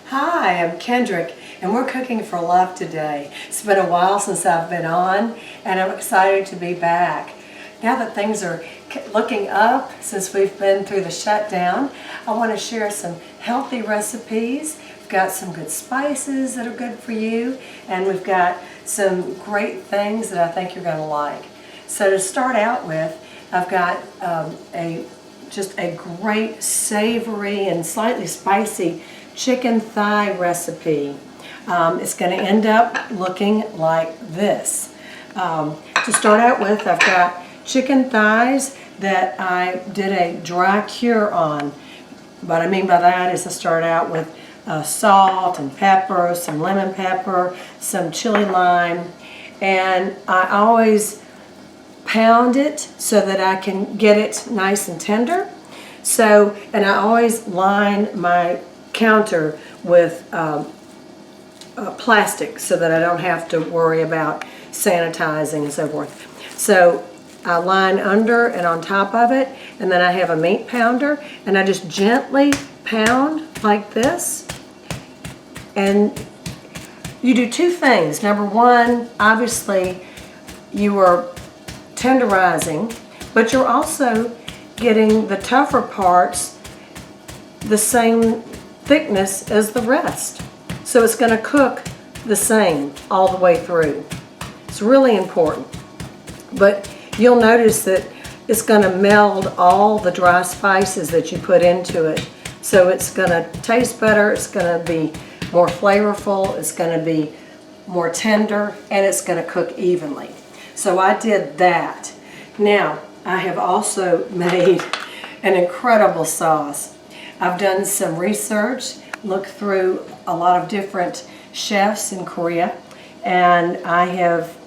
Hi, I'm Kendrick, and we're cooking for love today. It's been a while since I've been on, and I'm excited to be back. Now that things are looking up since we've been through the shutdown, I want to share some healthy recipes. We've got some good spices that are good for you, and we've got some great things that I think you're going to like. So to start out with, I've got just a great savory and slightly spicy chicken thigh recipe. It's going to end up looking like this. To start out with, I've got chicken thighs that I did a dry cure on. What I mean by that is I start out with salt and pepper, some lemon pepper, some chili lime, and I always pound it so that I can get it nice and tender. And I always line my counter with plastic so that I don't have to worry about sanitizing and so forth. So I line under and on top of it, and then I have a meat pounder, and I just gently pound like this. And you do two things. Number one, obviously you are tenderizing, but you're also getting the tougher parts the same thickness as the rest. So it's going to cook the same all the way through. It's really important. But you'll notice that it's going to meld all the dry spices that you put into it. So it's going to taste better, it's going to be more flavorful, it's going to be more tender, and it's going to cook evenly. So I did that. Now, I have also made an incredible sauce. I've done some research, looked through a lot of different chefs in Korea, and I have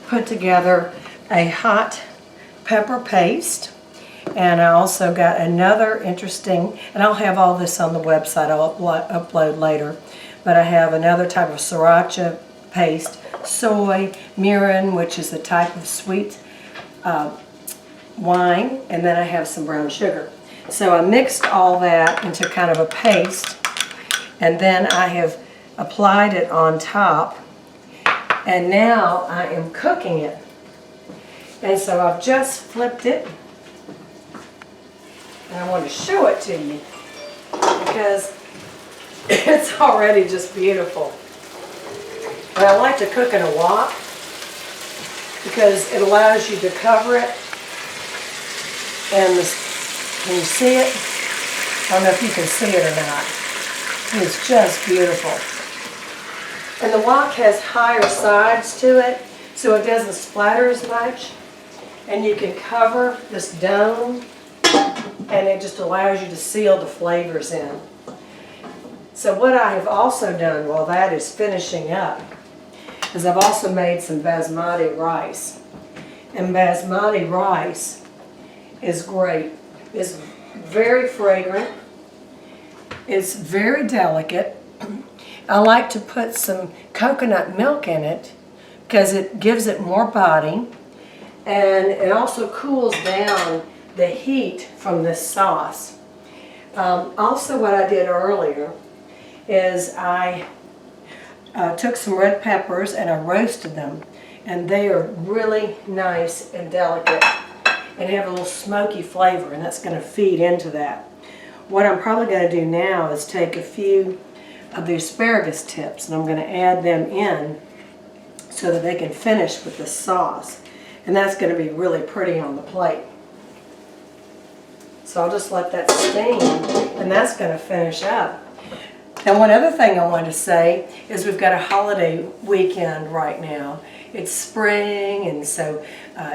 put together a hot pepper paste, and I also got another interesting, and I'll have all this on the website, I'll upload later, but I have another type of Sriracha paste, soy, Mirin, which is a type of sweet wine, and then I have some brown sugar. So I mixed all that into kind of a paste, and then I have applied it on top, and now I am cooking it. And so I've just flipped it, and I want to show it to you because it's already just beautiful. And I like to cook in a wok because it allows you to cover it, and can you see it? I don't know if you can see it or not. It's just beautiful. And the wok has higher sides to it, so it doesn't splatter as much. And you can cover this dome, and it just allows you to seal the flavors in. So what I have also done while that is finishing up is I've also made some basmati rice. And basmati rice is great. It's very fragrant. It's very delicate. I like to put some coconut milk in it because it gives it more body, and it also cools down the heat from this sauce. Also, what I did earlier is I took some red peppers and I roasted them, and they are really nice and delicate and have a little smoky flavor, and that's going to feed into that. What I'm probably going to do now is take a few of the asparagus tips, and I'm going to add them in so that they can finish with the sauce, and that's going to be really pretty on the plate. So I'll just let that steam, and that's going to finish up. And one other thing I want to say is we've got a holiday weekend right now. It's spring, and so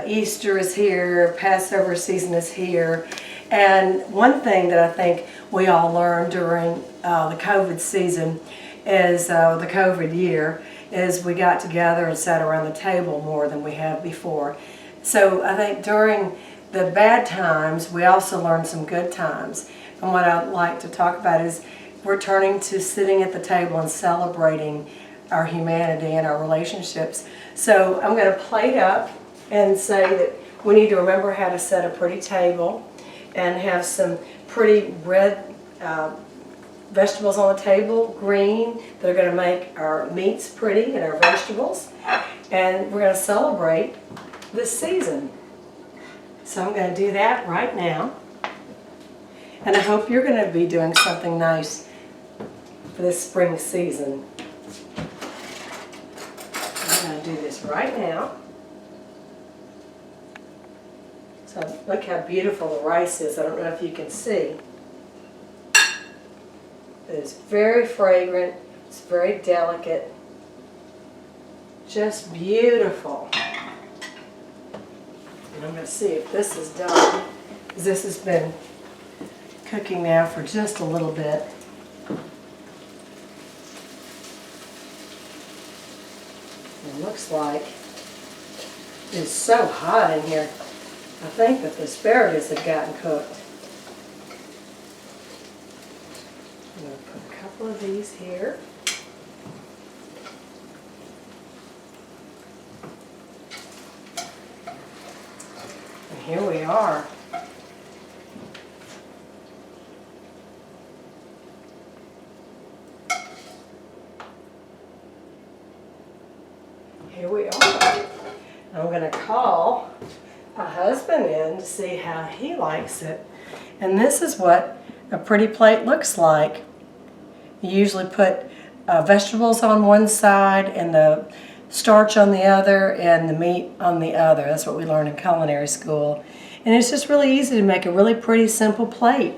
Easter is here, Passover season is here. And one thing that I think we all learned during the COVID season is, the COVID year, is we got together and sat around the table more than we have before. So I think during the bad times, we also learned some good times. And what I'd like to talk about is we're turning to sitting at the table and celebrating our humanity and our relationships. So I'm going to plate up and say that we need to remember how to set a pretty table and have some pretty red vegetables on the table, green, that are going to make our meats pretty and our vegetables. And we're going to celebrate this season. So I'm going to do that right now. And I hope you're going to be doing something nice for this spring season. I'm going to do this right now. So look how beautiful the rice is. I don't know if you can see. It's very fragrant. It's very delicate. Just beautiful. And I'm going to see if this is done. This has been cooking now for just a little bit. It looks like it's so hot in here. I think that the asparagus have gotten cooked. I'm going to put a couple of these here. And here we are. Here we are. I'm going to call my husband in to see how he likes it. And this is what a pretty plate looks like. You usually put vegetables on one side and the starch on the other and the meat on the other. That's what we learned in culinary school. And it's just really easy to make a really pretty simple plate.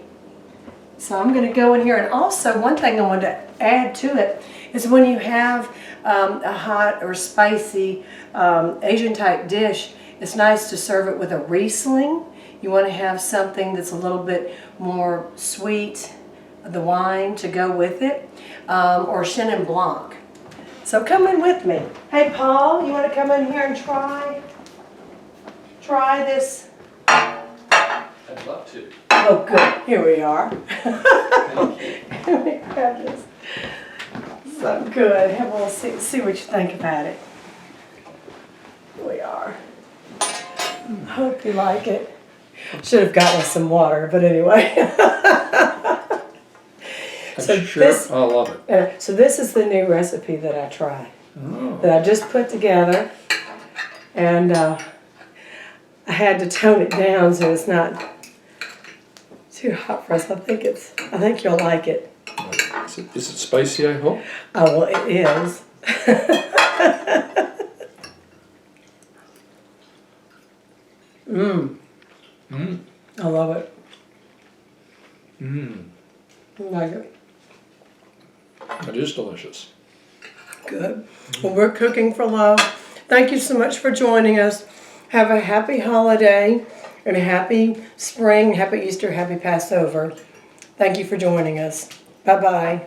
So I'm going to go in here, and also one thing I wanted to add to it is when you have a hot or spicy Asian type dish, it's nice to serve it with a Riesling. You want to have something that's a little bit more sweet, the wine to go with it, or Chenin Blanc. So come in with me. Hey Paul, you want to come in here and try this? I'd love to. Oh good, here we are. Thank you. Let me grab this. So good. Have a little see what you think about it. Here we are. Hope you like it. Should have gotten us some water, but anyway. So Sure, this, I love it. so this is the new recipe that I tried, Oh. that I just put together, and I had to tone it down so it's not too hot for us. I think you'll like it. Is it spicy, I hope? Oh, well, it is. I love it. I like it. It is delicious. Good. Well, we're cooking for love. Thank you so much for joining us. Have a happy holiday and a happy spring, happy Easter, happy Passover. Thank you for joining us. Bye-bye.